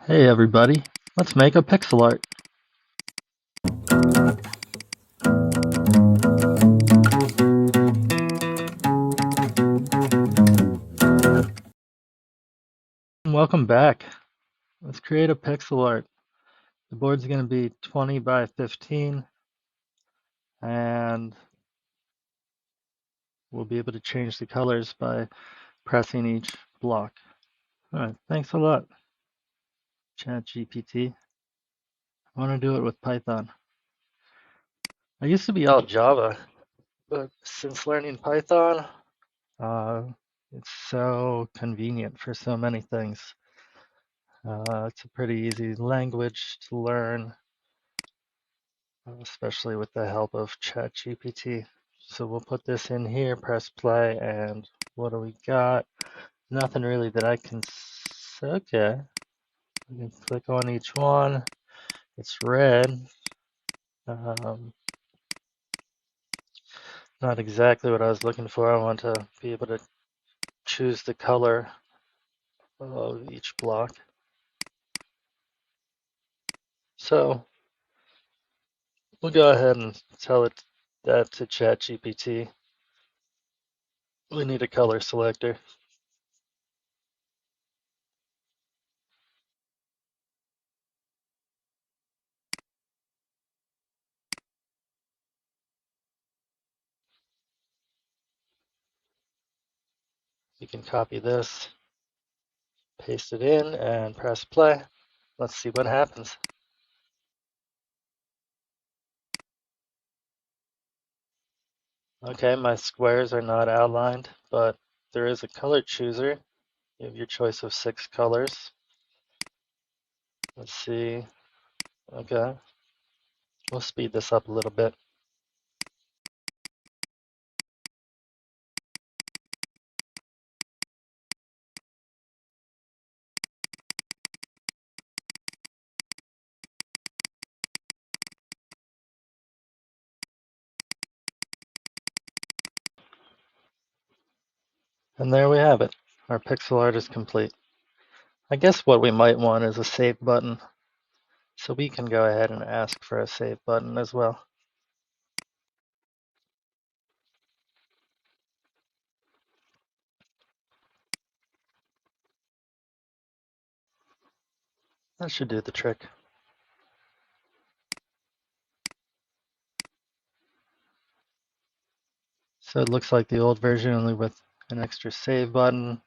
Hey everybody, let's make a pixel art. Welcome back. Let's create a pixel art. The board's going to be 20 by 15 and we'll be able to change the colors by pressing each block. Alright, thanks a lot, ChatGPT. I want to do it with Python. I used to be all Java, but since learning Python, uh, it's so convenient for so many things. It's a pretty easy language to learn, especially with the help of ChatGPT. So we'll put this in here, press play, and what do we got? Nothing really that I can. Okay, we can click on each one. It's red. Um, Not exactly what I was looking for. I want to be able to choose the color of each block. So we'll go ahead and tell it that to ChatGPT. We need a color selector. You can copy this, paste it in, and press play. Let's see what happens. Okay, my squares are not outlined, but there is a color chooser. You have your choice of 6 colors. Let's see. Okay, we'll speed this up a little bit. And there we have it. Our pixel art is complete. I guess what we might want is a save button. So we can go ahead and ask for a save button as well. That should do the trick. So it looks like the old version, only with an extra save button.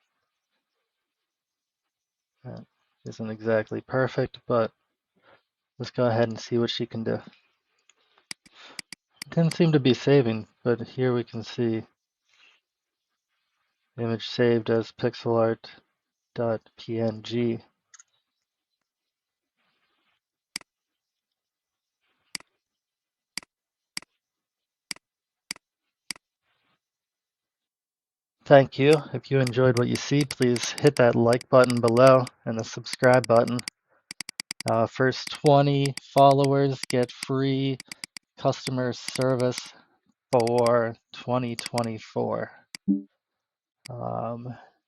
That isn't exactly perfect, but let's go ahead and see what she can do. It didn't seem to be saving, but here we can see image saved as pixelart.png. Thank you. If you enjoyed what you see, please hit that like button below and the subscribe button. First 20 followers get free customer service for 2024.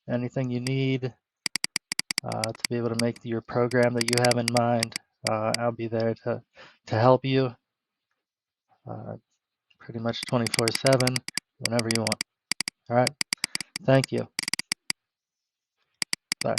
Anything you need to be able to make your program that you have in mind, I'll be there to help you pretty much 24/7, whenever you want. All right. Thank you. Bye.